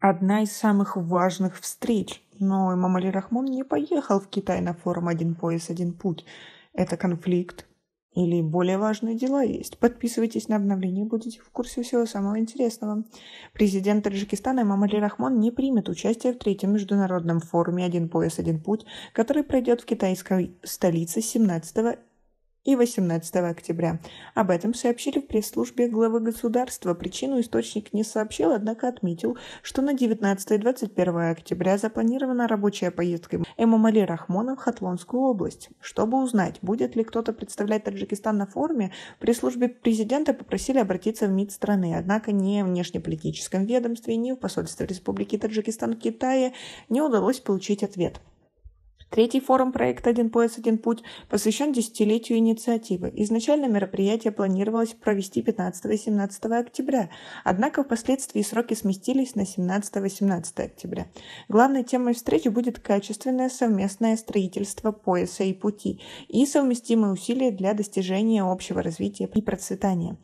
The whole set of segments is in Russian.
одна из самых важных встреч. Но Эмомали Рахмон не поехал в Китай на форум «Один пояс, один путь». Это конфликт или более важные дела есть. Подписывайтесь на обновления, будете в курсе всего самого интересного. Президент Таджикистана Эмомали Рахмон не примет участие в третьем международном форуме «Один пояс, один путь», который пройдет в китайской столице 17 и 18 октября. Об этом сообщили в пресс-службе главы государства. Причину источник не сообщил, однако отметил, что на 19 и 21 октября запланирована рабочая поездка Эмомали Рахмона в Хатлонскую область. Чтобы узнать, будет ли кто-то представлять Таджикистан на форуме, пресс-службе президента попросили обратиться в МИД страны, однако ни в внешнеполитическом ведомстве, ни в посольстве Республики Таджикистан в Китае не удалось получить ответ. Третий форум проекта «Один пояс, один путь» посвящен десятилетию инициативы. Изначально мероприятие планировалось провести 15 и 17 октября, однако впоследствии сроки сместились на 17-18 октября. Главной темой встречи будет качественное совместное строительство пояса и пути и совместимые усилия для достижения общего развития и процветания.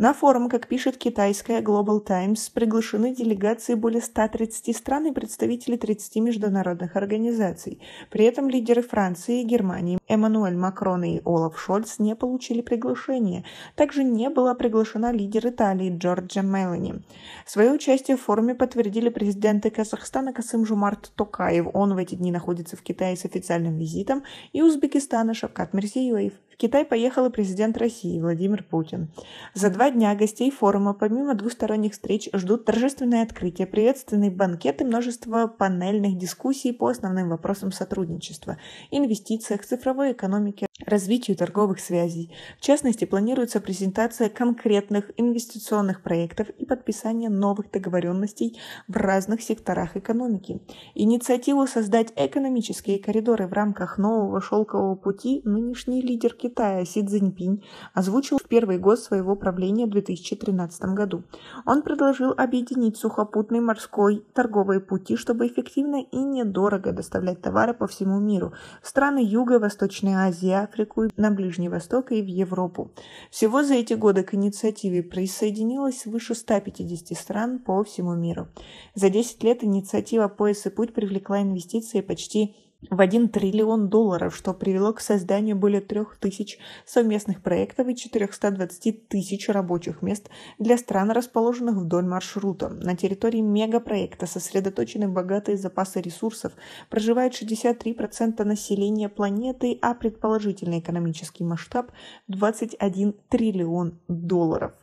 На форум, как пишет китайская Global Times, приглашены делегации более 130 стран и представители 30 международных организаций. При этом лидеры Франции и Германии Эммануэль Макрон и Олаф Шольц не получили приглашения. Также не была приглашена лидер Италии Джорджа Мелони. Свое участие в форуме подтвердили президенты Казахстана Касым-Жомарт Токаев, он в эти дни находится в Китае с официальным визитом, и Узбекистана Шавкат Мирзиёев. В Китай поехал и президент России Владимир Путин. За 2 дня гостей форума помимо двусторонних встреч ждут торжественное открытие, приветственный банкет и множество панельных дискуссий по основным вопросам сотрудничества, инвестициях, цифровой экономике, развитию торговых связей. В частности, планируется презентация конкретных инвестиционных проектов и подписание новых договоренностей в разных секторах экономики. Инициативу создать экономические коридоры в рамках нового шелкового пути нынешний лидер Китая Си Цзиньпинь озвучил в первый год своего правления в 2013 году. Он предложил объединить сухопутный, морской, торговые пути, чтобы эффективно и недорого доставлять товары по всему миру в страны Юга, Восточной Азии, Африку, на Ближний Восток и в Европу. Всего за эти годы к инициативе присоединилось свыше 150 стран по всему миру. За 10 лет инициатива «Пояс и путь» привлекла инвестиции почти в $1 триллион, что привело к созданию более 3000 совместных проектов и 420 тысяч рабочих мест для стран, расположенных вдоль маршрута. На территории мегапроекта сосредоточены богатые запасы ресурсов, проживает 63% населения планеты, а предположительный экономический масштаб – $21 триллион.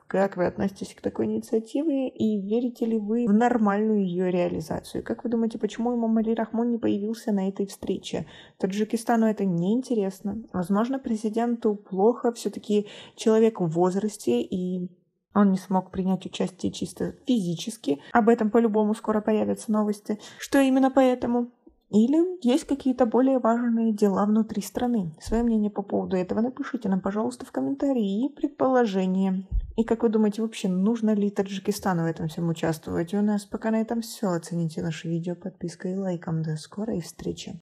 Как вы относитесь к такой инициативе и верите ли вы в нормальную ее реализацию? Как вы думаете, почему Эмомали Рахмон не появился на этой встрече? Таджикистану это неинтересно. Возможно, президенту плохо, все-таки человек в возрасте, и он не смог принять участие чисто физически. Об этом по-любому скоро появятся новости. Что именно поэтому? Или есть какие-то более важные дела внутри страны? Свое мнение по поводу этого напишите нам, пожалуйста, в комментарии и предположения. И как вы думаете, вообще нужно ли Таджикистану в этом всем участвовать? И у нас пока на этом все. Оцените наше видео подпиской и лайком. До скорой встречи.